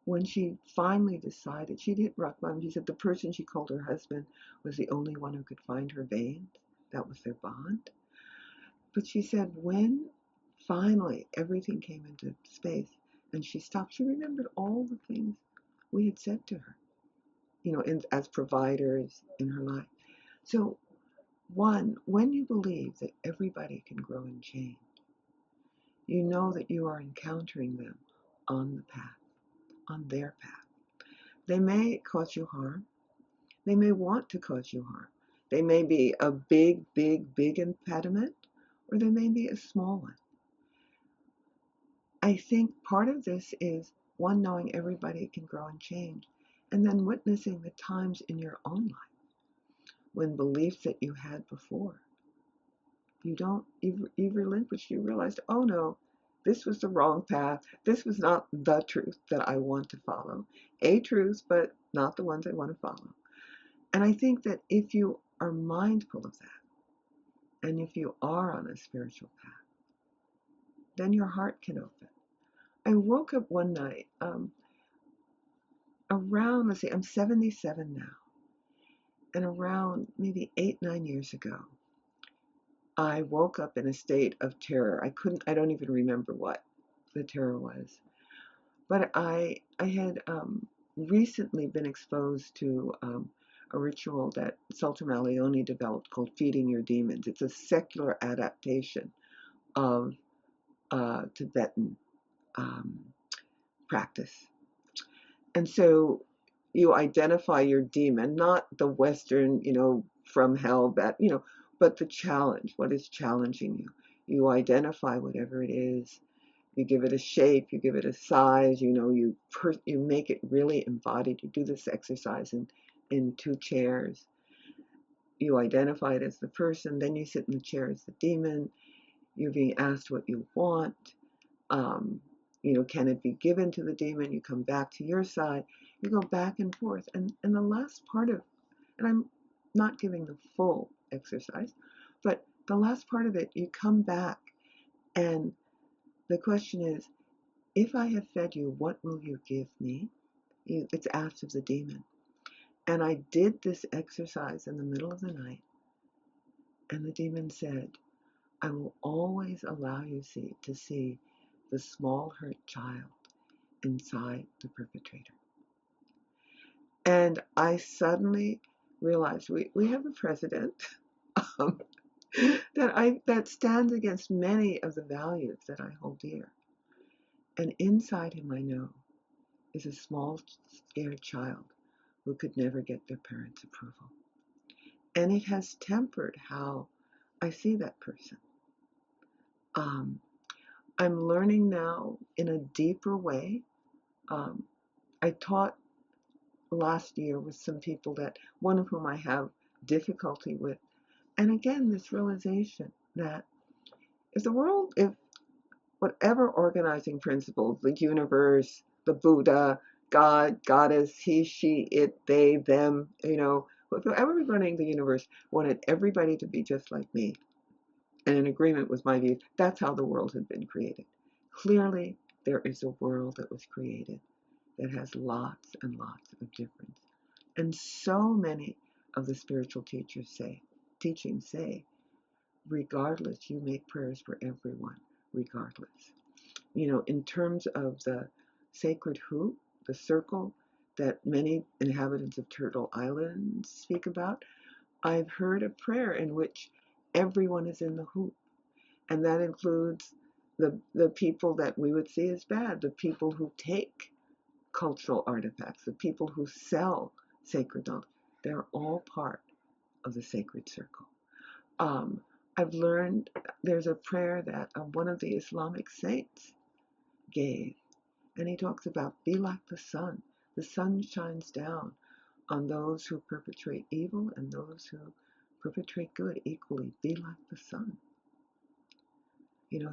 when she finally decided, she'd hit rock bottom. She said the person she called her husband was the only one who could find her veins. That was their bond. But she said when finally everything came into space and she stopped, she remembered all the things we had said to her, as providers in her life. So when you believe that everybody can grow and change, you know that you are encountering them on the path, on their path. They may cause you harm. They may want to cause you harm. They may be a big, big, big impediment, or they may be a small one. I think part of this is one, knowing everybody can grow and change, and then witnessing the times in your own life when beliefs that you had before, you've relinquished, you realized, oh no, this was the wrong path. This was not the truth that I want to follow. A truth, but not the ones I want to follow. And I think that if you are mindful of that, and if you are on a spiritual path, then your heart can open. I woke up one night around, let's see, I'm 77 now, and around maybe 8, 9 years ago, I woke up in a state of terror. I don't even remember what the terror was. But I had recently been exposed to a ritual that Sultan Maleone developed called Feeding Your Demons. It's a secular adaptation of Tibetan practice. And so you identify your demon, not the Western, from hell, but the challenge, what is challenging you. You identify whatever it is. You give it a shape, you give it a size, you make it really embodied. You do this exercise in 2 chairs. You identify it as the person, then you sit in the chair as the demon. You're being asked what you want. Can it be given to the demon? You come back to your side. You go back and forth. And the last part of, and I'm not giving the full exercise, but the last part of it, you come back and the question is, if I have fed you, what will you give me? It's asked of the demon. And I did this exercise in the middle of the night. And the demon said, I will always allow you to see the small hurt child inside the perpetrator. And I suddenly realized we have a president um, that stands against many of the values that I hold dear. And inside him, I know, is a small, scared child who could never get their parents' approval. And it has tempered how I see that person. I'm learning now in a deeper way. I taught last year with some people that one of whom I have difficulty with. And again, this realization that if whatever organizing principles, the universe, the Buddha, God, goddess, he, she, it, they, them, whoever is running the universe wanted everybody to be just like me and in agreement with my view, that's how the world had been created. Clearly, there is a world that was created that has lots and lots of difference. And so many of the spiritual teachings say, regardless, you make prayers for everyone, regardless. In terms of the sacred hoop, the circle that many inhabitants of Turtle Island speak about, I've heard a prayer in which everyone is in the hoop. And that includes the people that we would see as bad, the people who take cultural artifacts, the people who sell sacred knowledge, they're all part of the sacred circle. Um, I've learned there's a prayer that one of the Islamic saints gave, and he talks about be like the sun. The sun shines down on those who perpetrate evil and those who perpetrate good equally. Be like the sun.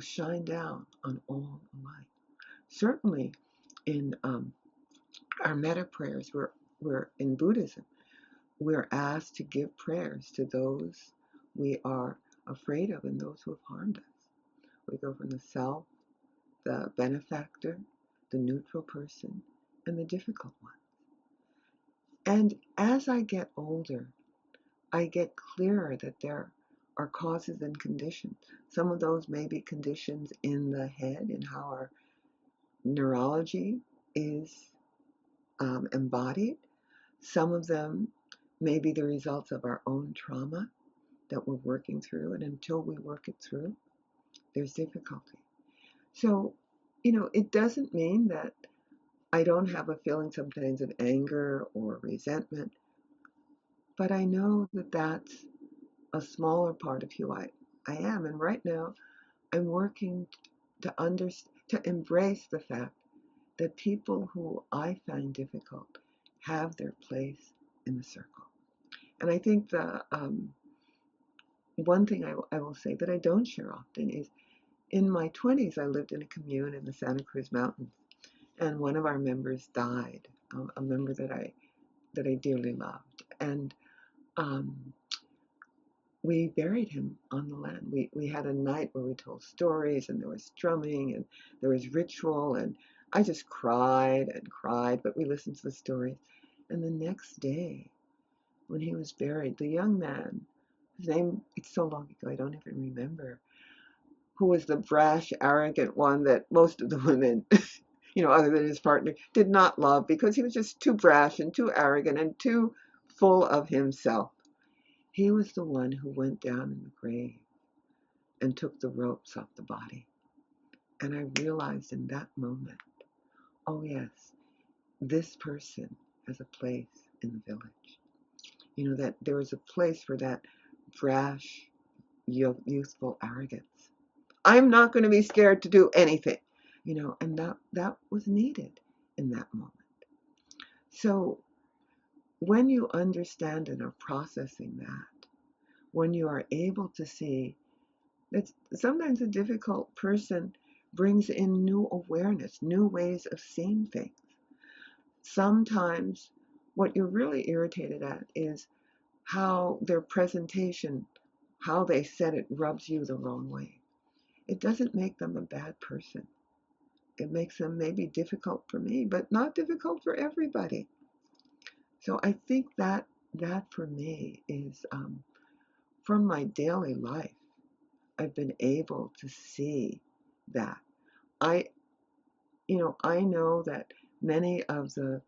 Shine down on all alike. Certainly, in our metta prayers, we're in Buddhism, we're asked to give prayers to those we are afraid of and those who have harmed us. We go from the self, the benefactor, the neutral person, and the difficult one. And as I get older, I get clearer that there are causes and conditions. Some of those may be conditions in the head and how our neurology is embodied. Some of them may be the results of our own trauma that we're working through. And until we work it through, there's difficulty. So, it doesn't mean that I don't have a feeling sometimes of anger or resentment, but I know that that's a smaller part of who I am. And right now, I'm working to embrace the fact that people who I find difficult have their place in the circle. And I think the one thing I will say that I don't share often is in my 20s, I lived in a commune in the Santa Cruz Mountains, and one of our members died, a member that I dearly loved. And um, we buried him on the land. We had a night where we told stories, and there was drumming, and there was ritual, and I just cried and cried, but we listened to the stories. And the next day, when he was buried, the young man, his name, it's so long ago, I don't even remember, who was the brash, arrogant one that most of the women, other than his partner, did not love because he was just too brash and too arrogant and too full of himself. He was the one who went down in the grave and took the ropes off the body. And I realized in that moment, oh yes, this person has a place in the village. That there was a place for that brash, youthful arrogance. I'm not going to be scared to do anything, and that was needed in that moment. So when you understand and are processing that, when you are able to see that sometimes a difficult person brings in new awareness, new ways of seeing things. Sometimes what you're really irritated at is how their presentation, how they said it rubs you the wrong way. It doesn't make them a bad person. It makes them maybe difficult for me, but not difficult for everybody. So I think that for me is from my daily life, I've been able to see that. I, I know that many of the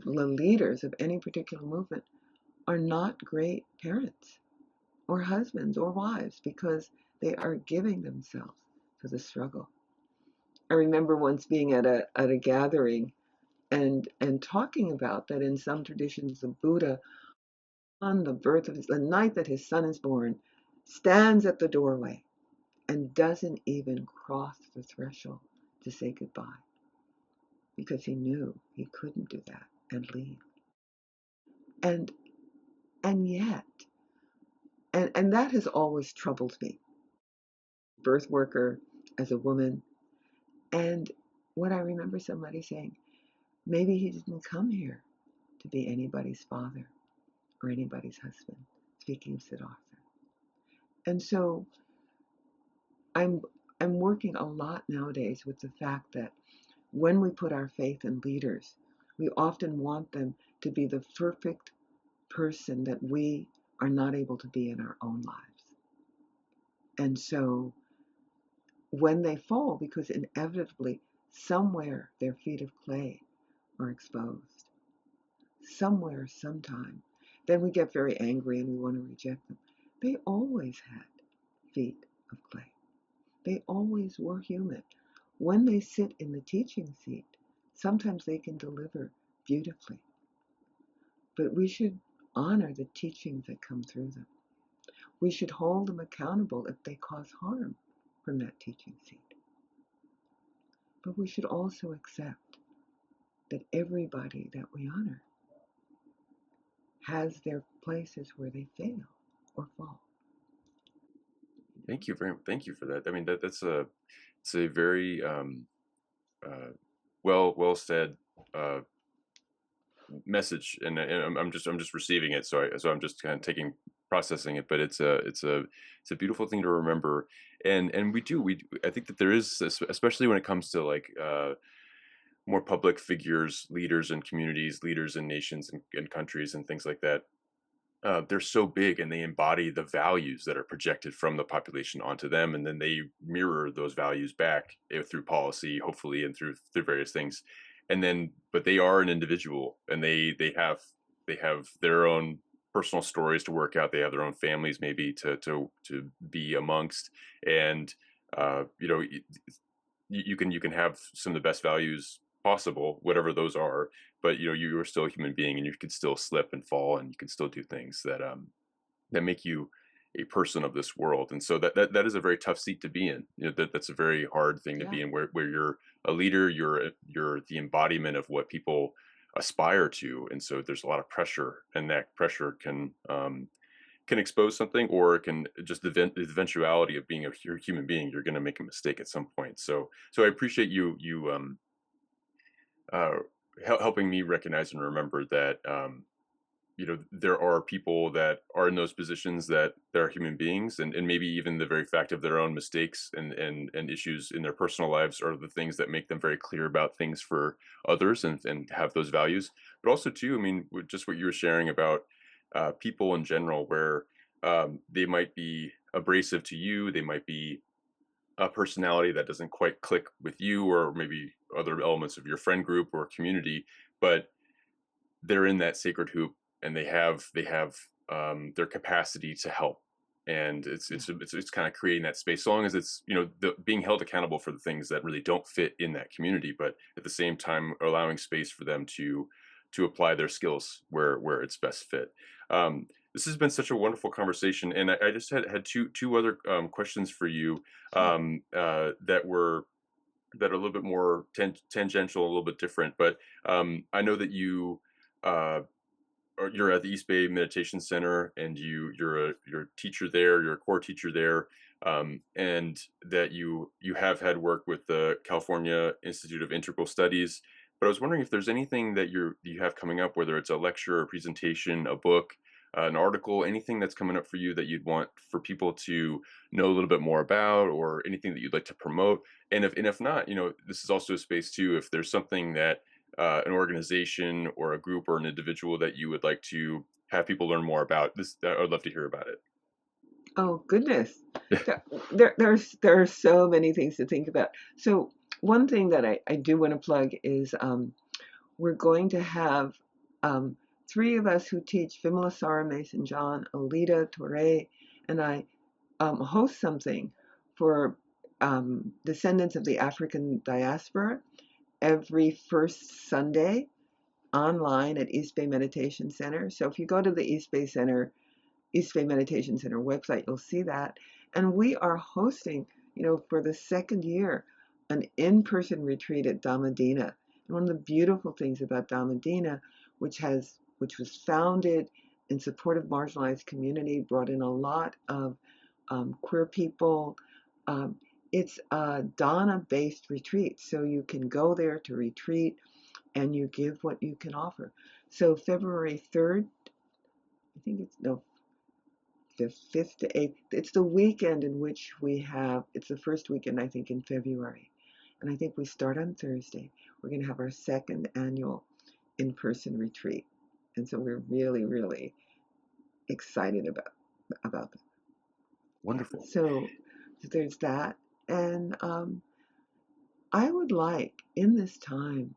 leaders of any particular movement are not great parents or husbands or wives because they are giving themselves to the struggle. I remember once being at a gathering and talking about that in some traditions the Buddha on the night that his son is born stands at the doorway and doesn't even cross the threshold to say goodbye because he knew he couldn't do that and leave. And yet, and that has always troubled me. Birth worker as a woman, and what I remember somebody saying, maybe he didn't come here to be anybody's father or anybody's husband, speaking of Siddhartha. And so I'm working a lot nowadays with the fact that when we put our faith in leaders, we often want them to be the perfect person that we are not able to be in our own lives. And so when they fall, because inevitably somewhere their feet of clay are exposed, somewhere, sometime, then we get very angry and we want to reject them. They always had feet of clay. They always were human. When they sit in the teaching seat, sometimes they can deliver beautifully, but we should honor the teachings that come through them. We should hold them accountable if they cause harm from that teaching seat. But we should also accept that everybody that we honor has their places where they fail or fall. Thank you for that. I mean, it's a very uh, well said uh, message, and I'm just receiving it, so I'm just kind of taking processing it. But it's a beautiful thing to remember, and we I think that there is, especially when it comes to like more public figures, leaders in communities, leaders in nations and countries and things like that. They're so big and they embody the values that are projected from the population onto them, and then they mirror those values back through policy, hopefully, and through various things. And then, but they are an individual, and they have their own personal stories to work out. They have their own families, maybe to be amongst, and you know, you can have some of the best values possible, whatever those are, but you know you are still a human being, and you can still slip and fall, and you can still do things that make you a person of this world. And so that is a very tough seat to be in. You know, that's a very hard thing to Yeah, be in, where you're a leader, you're the embodiment of what people aspire to, and so there's a lot of pressure, and that pressure can expose something, or it can just the eventuality of being a human being. You're going to make a mistake at some point. So I appreciate you uh, helping me recognize and remember that you know there are people that are in those positions, that they're human beings, and maybe even the very fact of their own mistakes and issues in their personal lives are the things that make them very clear about things for others, and have those values. But also too, I mean, just what you were sharing about people in general, where they might be abrasive to you, they might be a personality that doesn't quite click with you, or maybe other elements of your friend group or community, but they're in that sacred hoop, and they have their capacity to help. And yeah, it's kind of creating that space, so long as it's, you know, being held accountable for the things that really don't fit in that community, but at the same time allowing space for them to apply their skills where it's best fit. This has been such a wonderful conversation, and I just had two other questions for you, sure. that are a little bit more tangential, a little bit different. But I know that uh, you're at the East Bay Meditation Center, and you're a teacher there. You're a core teacher there, and that you have had work with the California Institute of Integral Studies. But I was wondering if there's anything that you have coming up, whether it's a lecture, a presentation, a book, an article, anything that's coming up for you that you'd want for people to know a little bit more about, or anything that you'd like to promote. And if not, you know, this is also a space too. If there's something that an organization or a group or an individual that you would like to have people learn more about, this I would love to hear about Oh goodness, it. there are so many things to think about. So one thing that I do want to plug is we're going to have um, three of us who teach Vimalasara, Mason John, Aleta, Toure, and I host something for descendants of the African diaspora every first Sunday online at East Bay Meditation Center. So if you go to the East Bay Meditation Center website, you'll see that. And we are hosting, for the second year, an in-person retreat at Damadina. And one of the beautiful things about Damadina, which was founded in support of marginalized community, brought in a lot of queer people. Um, it's a Dana-based retreat, so you can go there to retreat and you give what you can offer. So February 3rd, I think it's no, the 5th to 8th, it's the weekend in which it's the first weekend, I think, in February. And I think we start on Thursday. We're going to have our second annual in-person retreat. And so we're really, really excited about that. Wonderful. So there's that. And I would like, in this time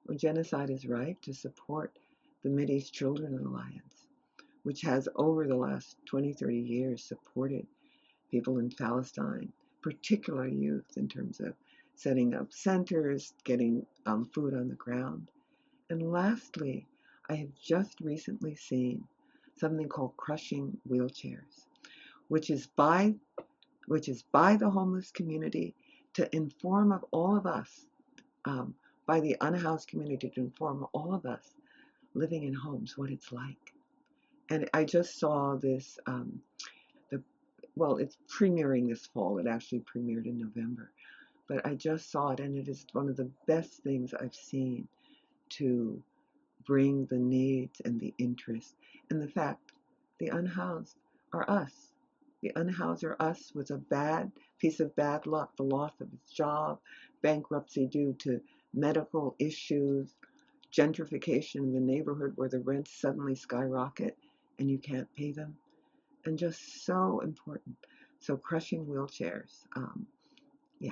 when genocide is rife, to support the Mideast Children Alliance, which has over the last 20, 30 years supported people in Palestine, particular youth in terms of setting up centers, getting food on the ground. And lastly, I have just recently seen something called crushing wheelchairs, which is by the homeless community to inform of all of us, um, by the unhoused community to inform all of us living in homes what it's like. And I just saw this. It's premiering this fall. It actually premiered in November, but I just saw it, and it is one of the best things I've seen to bring the needs and the interest and the fact the unhoused are us. The unhoused are us with a bad piece of bad luck, the loss of his job, bankruptcy due to medical issues, gentrification in the neighborhood where the rents suddenly skyrocket and you can't pay them, and just so important. So crushing wheelchairs, yeah,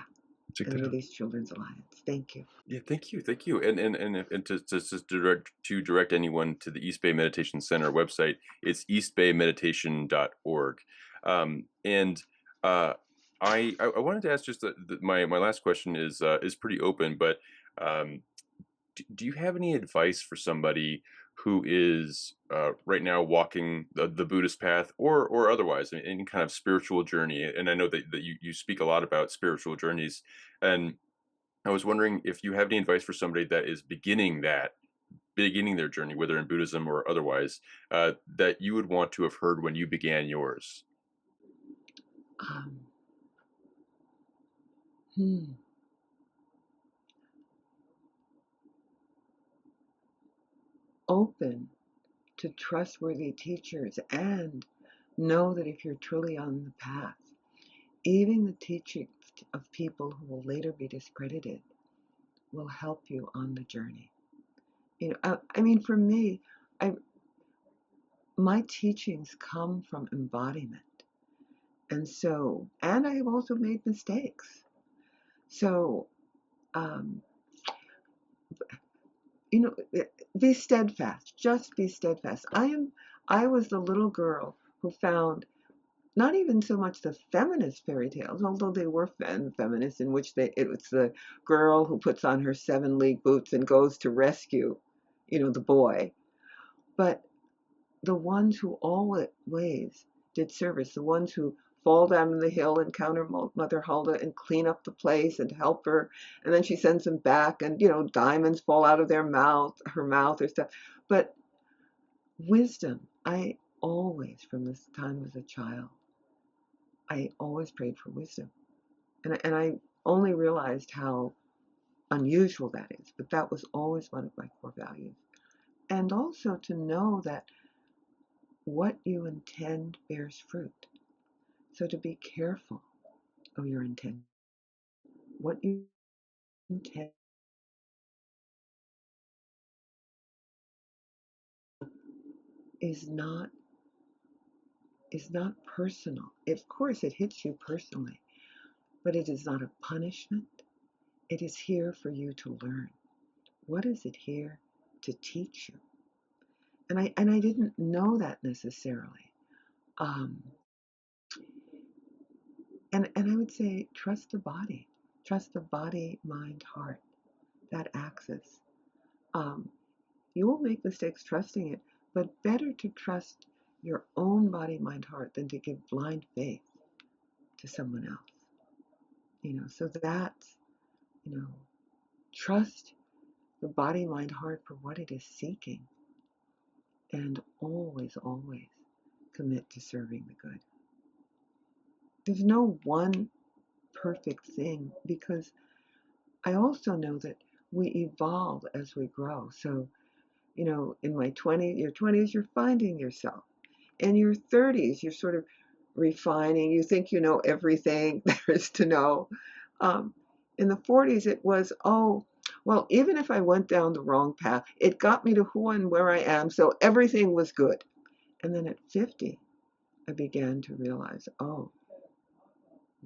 Check and that out. Release Children's Alliance. Thank you. Yeah, thank you, and to direct anyone to the East Bay Meditation Center website, it's eastbaymeditation.org. And I wanted to ask just my last question is pretty open, but um, do you have any advice for somebody who is right now walking the Buddhist path or otherwise any kind of spiritual journey? And I know that you speak a lot about spiritual journeys, and I was wondering if you have any advice for somebody that is beginning their journey, whether in Buddhism or otherwise, that you would want to have heard when you began yours. Um, hmm. Open to trustworthy teachers and know that if you're truly on the path, even the teachings of people who will later be discredited will help you on the journey. I mean, for me, I my teachings come from embodiment, and I have also made mistakes. So, um, you know, be steadfast. Just be steadfast. I was the little girl who found not even so much the feminist fairy tales, although they were feminist, in which it was the girl who puts on her 7 league boots and goes to rescue, the boy, but the ones who always did service, the ones who fall down the hill, encounter Mother Hulda and clean up the place and help her, and then she sends them back, and diamonds fall out of her mouth or stuff. But wisdom, I always, from this time as a child, I always prayed for wisdom. And I only realized how unusual that is, but that was always one of my core values. And also to know that what you intend bears fruit. So to be careful of your intent. What you intend is not is not personal. Of course it hits you personally, but it is not a punishment. It is here for you to learn. What is it here to teach you? And I didn't know that necessarily. Um, and I would say trust the body, mind, heart, that axis. Um, you will make mistakes trusting it, but better to trust your own body, mind, heart than to give blind faith to someone else. So that's, you know, trust the body, mind, heart for what it is seeking, and always, always commit to serving the good. There's no one perfect thing, because I also know that we evolve as we grow. So, in your 20s, you're finding yourself. In your 30s, you're sort of refining. You think you know everything there is to know. Um, in the 40s, it was, oh, well, even if I went down the wrong path, it got me to who and where I am, so everything was good. And then at 50, I began to realize, oh,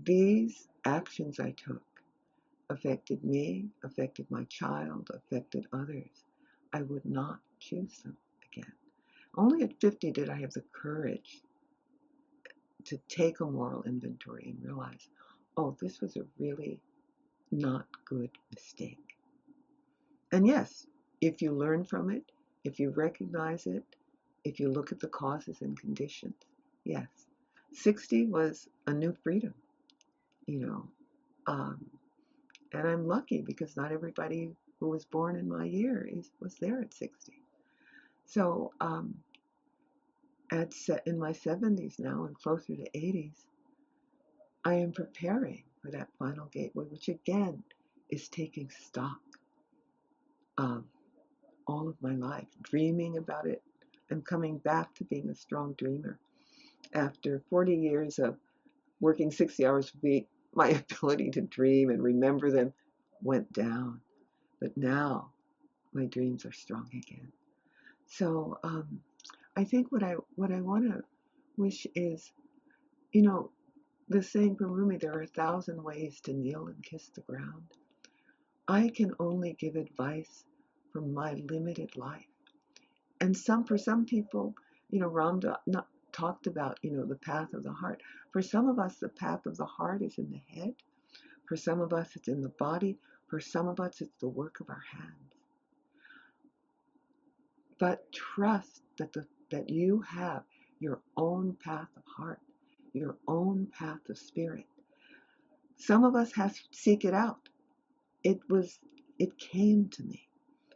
these actions I took affected me, affected my child, affected others. I would not choose them again. Only at 50 did I have the courage to take a moral inventory and realize oh, this was a really not good mistake. And yes, if you learn from it, if you recognize it, if you look at the causes and conditions, yes. 60 was a new freedom, you know. Um, and I'm lucky because not everybody who was born in my year was there at 60. So in my 70s now and closer to 80s, I am preparing for that final gateway, which again is taking stock of all of my life, dreaming about it. I'm coming back to being a strong dreamer. After 40 years of working 60 hours a week, my ability to dream and remember them went down. But now my dreams are strong again. So I think what I want to wish is, you know, the saying from Rumi, there are 1,000 ways to kneel and kiss the ground. I can only give advice from my limited life. And for some people, Ramda not talked about, the path of the heart. For some of us, the path of the heart is in the head. For some of us, it's in the body. For some of us, it's the work of our hands. But trust that you have your own path of heart, your own path of spirit. Some of us have to seek it out. It came to me.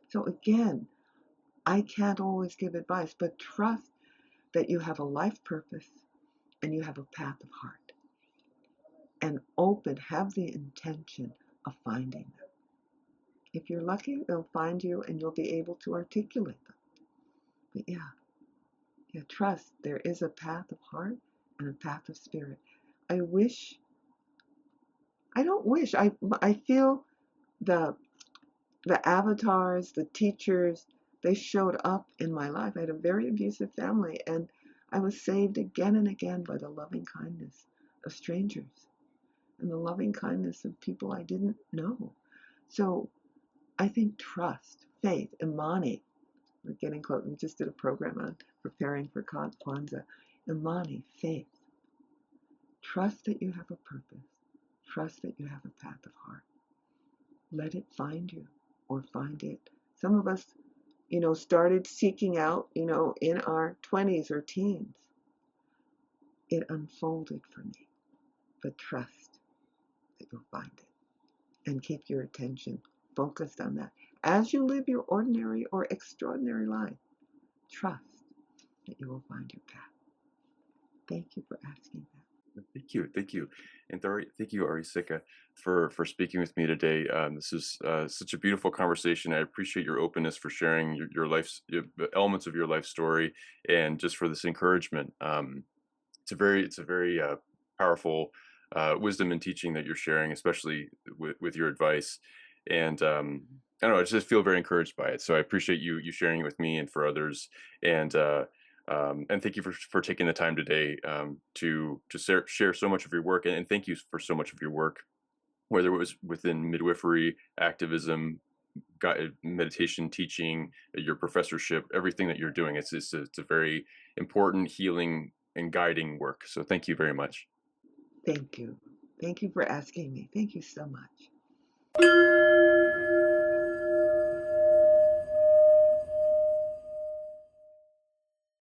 So again, I can't always give advice, but trust that you have a life purpose and you have a path of heart. And have the intention of finding them. If you're lucky, they'll find you and you'll be able to articulate them. But yeah, trust there is a path of heart and a path of spirit. I wish, I don't wish, I feel the avatars, the teachers, they showed up in my life. I had a very abusive family, and I was saved again and again by the loving kindness of strangers and the loving kindness of people I didn't know. So I think trust, faith, Imani. We're getting close. We just did a program on preparing for Kwanzaa. Imani, faith. Trust that you have a purpose. Trust that you have a path of heart. Let it find you or find it. Some of us, started seeking out, in our 20s or teens. It unfolded for me. But trust that you'll find it and keep your attention focused on that. As you live your ordinary or extraordinary life, trust that you will find your path. Thank you for asking that. Thank you, and thank you, Arisika, for speaking with me today. This is such a beautiful conversation. I appreciate your openness for sharing your life's elements of your life story, and just for this encouragement. It's a very powerful wisdom and teaching that you're sharing, especially with your advice. And I don't know, I just feel very encouraged by it. So I appreciate you sharing it with me and for others. And thank you for taking the time today to share so much of your work. And thank you for so much of your work, whether it was within midwifery, activism, meditation, teaching, your professorship, everything that you're doing. It's a very important healing and guiding work. So thank you very much. Thank you. Thank you for asking me. Thank you so much.